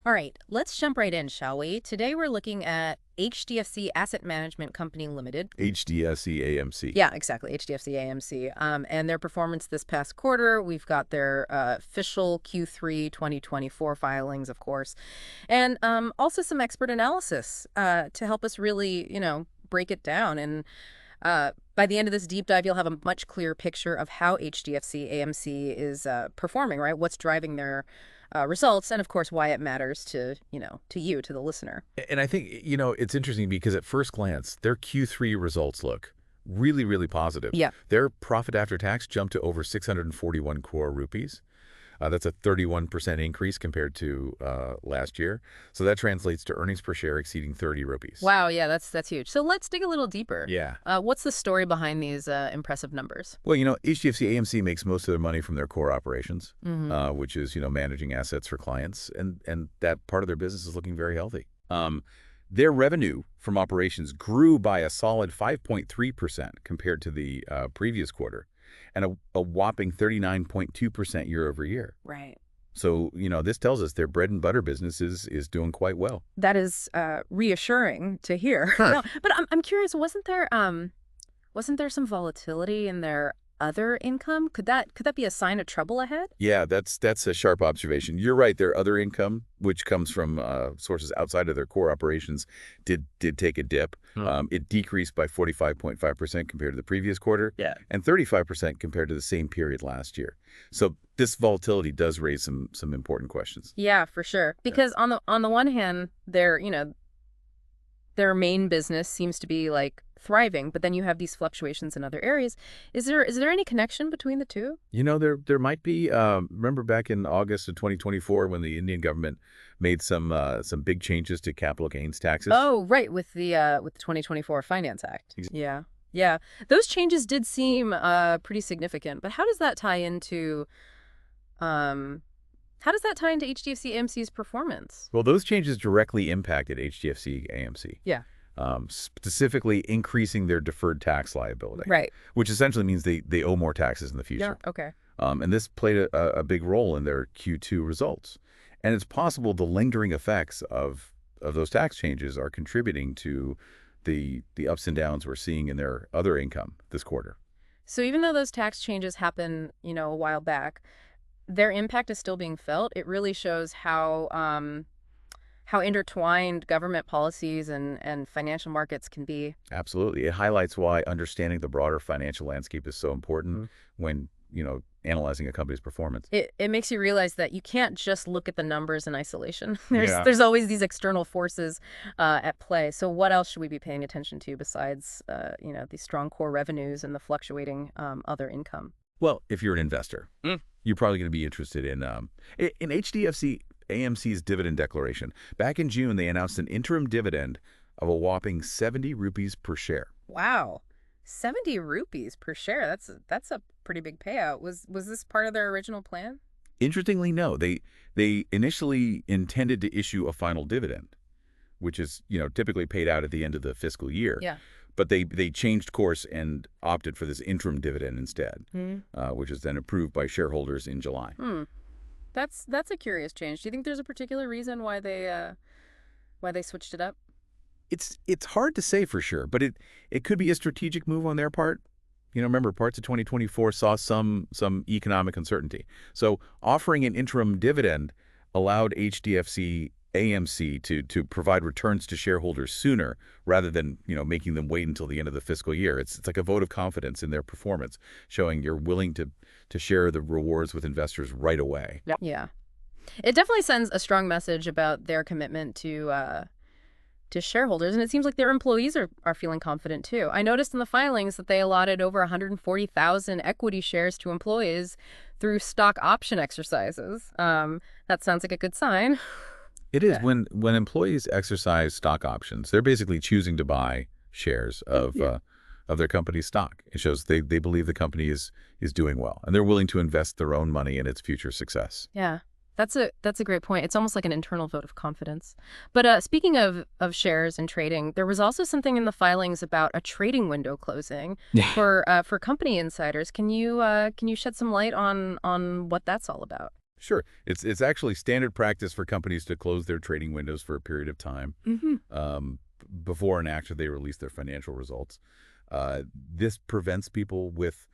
All right, let's jump right in, shall we? Today we're looking at HDFC Asset Management Company Limited. HDFC AMC. Yeah, exactly, HDFC AMC. And their performance this past quarter, we've got their official Q3 2024 filings, of course, and also some expert analysis to help us really, break it down. And by the end of this deep dive, you'll have a much clearer picture of how HDFC AMC is performing, right? What's driving their results, and of course, why it matters to, to the listener. And I think, it's interesting because at first glance, their Q3 results look really, really positive. Yeah. Their profit after tax jumped to over 641 crore rupees. That's a 31% increase compared to last year. So that translates to earnings per share exceeding 30 rupees. Wow, yeah, that's huge. So let's dig a little deeper. Yeah. What's the story behind these impressive numbers? Well, HDFC AMC makes most of their money from their core operations, Mm-hmm. which is, managing assets for clients. And that part of their business is looking very healthy. Their revenue from operations grew by a solid 5.3% compared to the previous quarter, and a whopping 39.2% year over year. Right. So, this tells us their bread and butter business is doing quite well. That is reassuring to hear. Huh. No, but I'm curious. Wasn't there some volatility in their other income? Could that be a sign of trouble ahead? Yeah, that's a sharp observation. You're right. Their other income, which comes from sources outside of their core operations, did take a dip. It decreased by 45.5% compared to the previous quarter, Yeah. and 35% compared to the same period last year. So this volatility does raise some important questions. Yeah, for sure. Because on the one hand, their main business seems to be like thriving, but then you have these fluctuations in other areas. Is there any connection between the two? There might be. Remember back in August of 2024 when the Indian government made some big changes to capital gains taxes. Oh, right, with the 2024 Finance Act. Ex- Yeah. Yeah. Those changes did seem pretty significant, but um how does that tie into HDFC AMC's performance? Well, those changes directly impacted HDFC AMC. Yeah. Specifically increasing their deferred tax liability, Right. which essentially means they owe more taxes in the Yeah. future. Okay. And this played a big role in their Q2 results. And it's possible the lingering effects of those tax changes are contributing to the ups and downs we're seeing in their other income this quarter. So even though those tax changes happened, a while back, their impact is still being felt. It really shows how intertwined government policies and financial markets can be. Absolutely. It highlights why understanding the broader financial landscape is so important when, analyzing a company's performance. It makes you realize that you can't just look at the numbers in isolation. Yeah. There's always these external forces at play. So what else should we be paying attention to besides these strong core revenues and the fluctuating other income? Well, if you're an investor, you're probably going to be interested in HDFC AMC's dividend declaration. Back in June, they announced an interim dividend of a whopping 70 rupees per share. Wow. 70 rupees per share. That's a pretty big payout. Was this part of their original plan? Interestingly, no. They initially intended to issue a final dividend, which is, typically paid out at the end of the fiscal year. Yeah. But they changed course and opted for this interim dividend instead, which is then approved by shareholders in July. That's a curious change. Do you think there's a particular reason why they switched it up? It's hard to say for sure, but it could be a strategic move on their part. Remember, parts of 2024 saw some economic uncertainty. So offering an interim dividend allowed HDFC AMC to provide returns to shareholders sooner rather than, making them wait until the end of the fiscal year. It's like a vote of confidence in their performance, showing you're willing to share the rewards with investors right away. Yep. Yeah. It definitely sends a strong message about their commitment to shareholders, and it seems like their employees are feeling confident too. I noticed in the filings that they allotted over 140,000 equity shares to employees through stock option exercises. That sounds like a good sign. It is. When employees exercise stock options, they're basically choosing to buy shares of their company's stock. It shows they believe the company is doing well, and they're willing to invest their own money in its future success. Yeah. That's a great point. It's almost like an internal vote of confidence. But speaking of shares and trading, there was also something in the filings about a trading window closing for company insiders. Can you shed some light on what that's all about? Sure. It's actually standard practice for companies to close their trading windows for a period of time Hmm. um, before and after they release their financial results. This prevents people with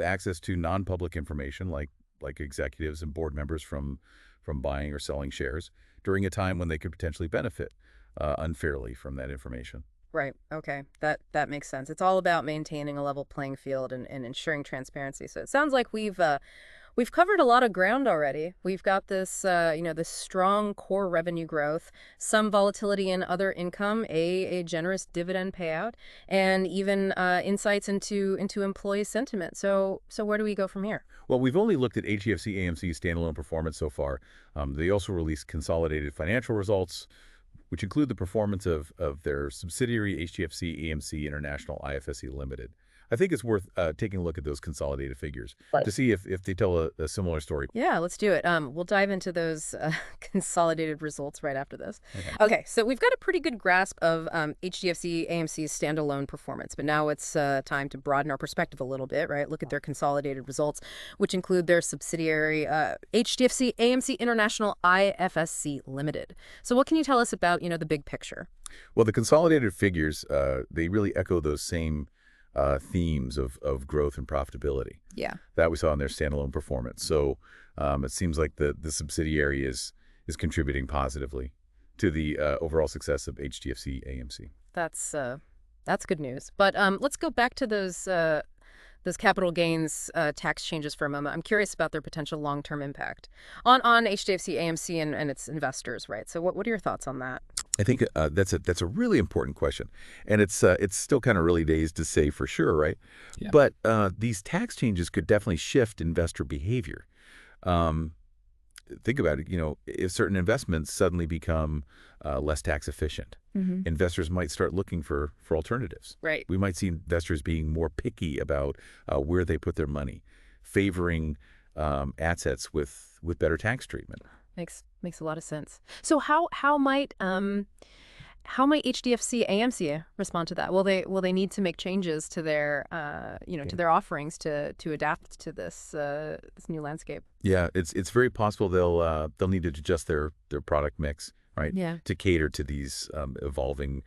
access to non-public information like executives and board members from buying or selling shares during a time when they could potentially benefit unfairly from that information. Right. Okay. That makes sense. It's all about maintaining a level playing field and ensuring transparency. So it sounds like we've covered a lot of ground already. We've got this, this strong core revenue growth, some volatility in other income, a generous dividend payout, and even insights into employee sentiment. So where do we go from here? Well, we've only looked at HDFC AMC's standalone performance so far. They also released consolidated financial results, which include the performance of their subsidiary HDFC AMC International IFSC Limited. I think it's worth taking a look at those consolidated figures Right. to see if they tell a similar story. Yeah, let's do it. We'll dive into those consolidated results right after this. Okay. Okay, so we've got a pretty good grasp of HDFC AMC's standalone performance, but now it's time to broaden our perspective a little bit, right? Look at their consolidated results, which include their subsidiary HDFC AMC International IFSC Limited. So what can you tell us about, the big picture? Well, the consolidated figures, they really echo those same themes of growth and profitability Yeah. that we saw in their standalone performance. So it seems like the subsidiary is contributing positively to the overall success of HDFC AMC. That's good news. But let's go back to those capital gains tax changes for a moment. I'm curious about their potential long-term impact on HDFC AMC and its investors, right? So what are your thoughts on that? I think that's a really important question, and it's still kind of early days to say for sure, right? Yeah. But these tax changes could definitely shift investor behavior. Um, think about it. If certain investments suddenly become less tax efficient, Mm-hmm. investors might start looking for alternatives. Right. We might see investors being more picky about where they put their money, favoring assets with better tax treatment. Makes a lot of sense. So how might HDFC AMC respond to that? Will they need to make changes to their to their offerings to adapt to this new landscape? Yeah, it's very possible they'll need to adjust their product mix, right? Yeah. To cater to these evolving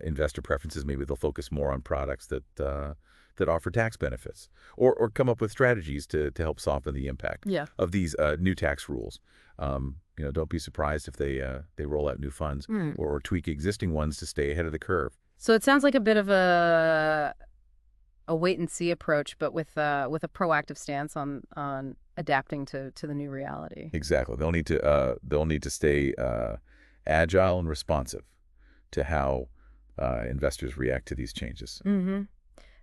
investor preferences. Maybe they'll focus more on products that offer tax benefits, or come up with strategies to help soften the impact Yeah. of these new tax rules. Don't be surprised if they roll out new funds Hmm. or tweak existing ones to stay ahead of the curve. So it sounds like a bit of a wait and see approach, but with a proactive stance on adapting to the new reality. Exactly. They'll need to stay agile and responsive to how investors react to these changes. Mm-hmm.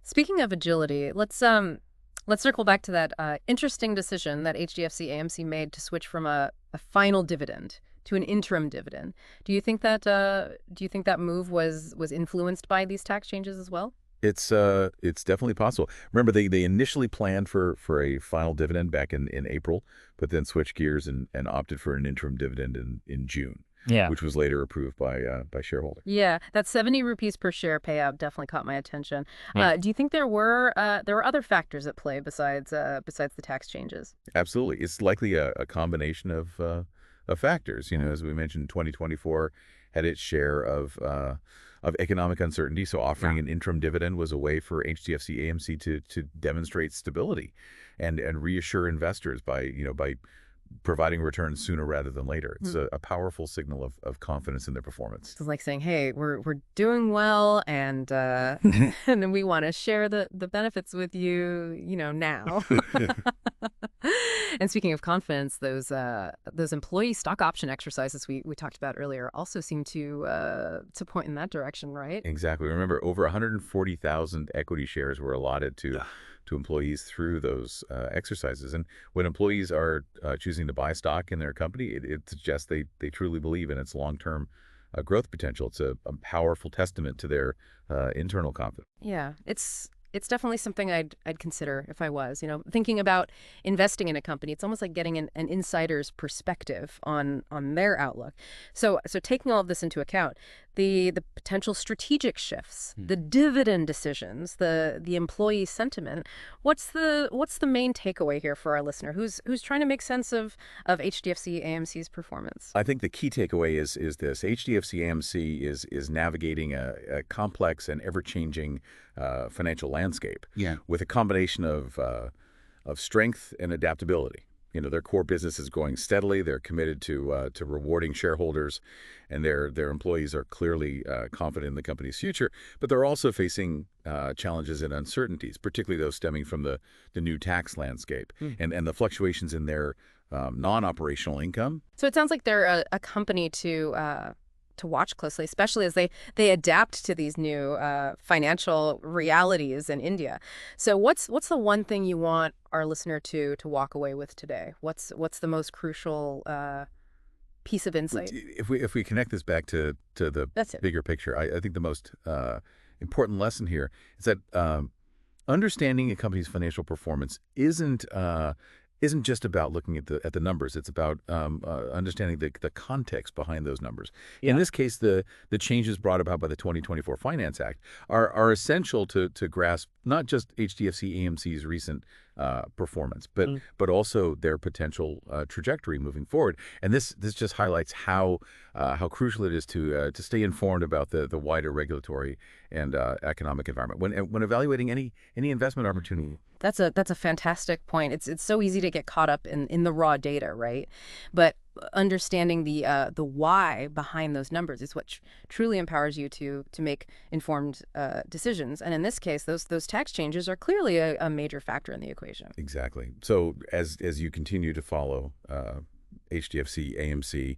Speaking of agility, let's circle back to that interesting decision that HDFC AMC made to switch from a final dividend to an interim dividend. Do you think that move was influenced by these tax changes as well? It's definitely possible. Remember, they initially planned for a final dividend back in April, but then switched gears and opted for an interim dividend in June, Yeah. which was later approved by shareholders. Yeah, that 70 rupees per share payout definitely caught my attention. Yeah. Do you think there were other factors at play besides the tax changes? Absolutely, it's likely a combination of factors. As we mentioned, 2024 had its share of economic uncertainty, so offering an interim dividend was a way for HDFC AMC to demonstrate stability and reassure investors by providing returns sooner rather than later. It's a powerful signal of confidence in their performance. It's like saying, "Hey, we're doing well, and and then we want to share the benefits with you, now." And speaking of confidence, those employee stock option exercises we talked about earlier also seem to point in that direction, right? Exactly. Remember, over 140,000 equity shares were allotted to employees through those exercises. And when employees are choosing to buy stock in their company, it suggests they truly believe in its long-term growth potential. It's a powerful testament to their internal confidence. Yeah, it's definitely something I'd consider if I was, thinking about investing in a company. It's almost like getting an insider's perspective on their outlook. So taking all of this into account, the potential strategic shifts, the dividend decisions, the employee sentiment. What's the main takeaway here for our listener who's trying to make sense of HDFC AMC's performance? I think the key takeaway is this: HDFC AMC is navigating a complex and ever-changing financial landscape, with a combination of strength and adaptability. Their core business is going steadily. They're committed to rewarding shareholders, and their employees are clearly confident in the company's future. But they're also facing challenges and uncertainties, particularly those stemming from the new tax landscape and the fluctuations in their non-operational income. So it sounds like they're a company to watch closely, especially as they adapt to these new financial realities in India. So what's the one thing you want our listener to walk away with today? What's the most crucial piece of insight? If we connect this back to the bigger picture, I think the most important lesson here is that understanding a company's financial performance isn't just about looking at the numbers. It's about understanding the context behind those numbers. In this case, the changes brought about by the 2024 Finance Act are essential to grasp not just HDFC AMC's recent performance, but also their potential trajectory moving forward. And this just highlights how crucial it is to stay informed about the wider regulatory and economic environment when evaluating any investment opportunity. That's a fantastic point. It's so easy to get caught up in the raw data, right? But understanding the why behind those numbers is what truly empowers you to make informed decisions. And in this case, those tax changes are clearly a major factor in the equation. Exactly. So as you continue to follow HDFC AMC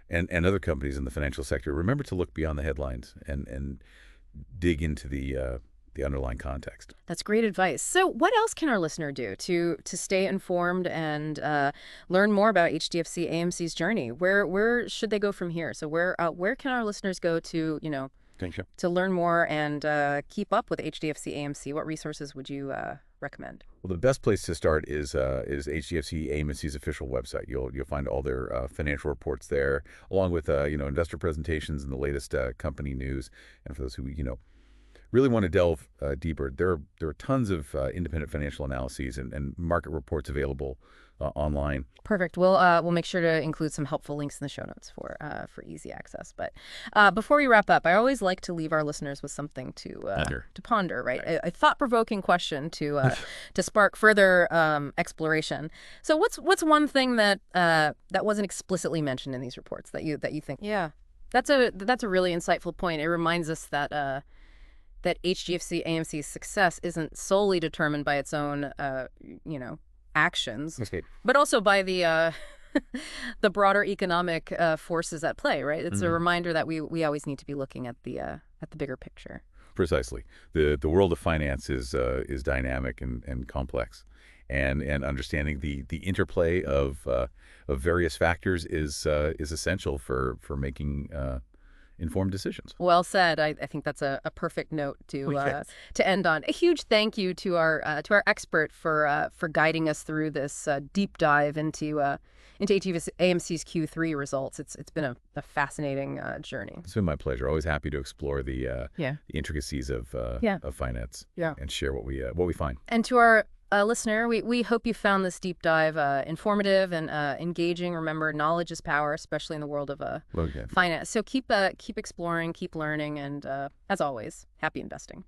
and other companies in the financial sector, remember to look beyond the headlines and dig into the underlying context. That's great advice. So what else can our listener do to stay informed and learn more about HDFC AMC's journey? Where should they go from here? So where can our listeners go to, to learn more and keep up with HDFC AMC? What resources would you recommend? Well, the best place to start is HDFC AMC's official website. You'll find all their financial reports there, along with investor presentations and the latest company news. And for those who really want to delve deeper, there are tons of independent financial analyses and market reports available online. Perfect. We'll make sure to include some helpful links in the show notes for easy access. But before we wrap up, I always like to leave our listeners with something to ponder, right? A thought-provoking question to spark further exploration. So what's one thing that wasn't explicitly mentioned in these reports that you think? Yeah, that's a really insightful point. It reminds us that HDFC AMC's success isn't solely determined by its own, actions, but also by the the broader economic forces at play. Right? It's a reminder that we always need to be looking at the bigger picture. Precisely. The world of finance is dynamic and complex, and understanding the interplay of various factors is essential for making informed decisions. Well said. I think that's a perfect note to end on. A huge thank you to our expert for guiding us through this deep dive into HDFC AMC's Q3 results. It's been a fascinating journey. It's been my pleasure. Always happy to explore the intricacies of finance and share what we find. And to our listener, we hope you found this deep dive informative and engaging. Remember, knowledge is power, especially in the world of finance. So keep exploring, keep learning, and as always, happy investing.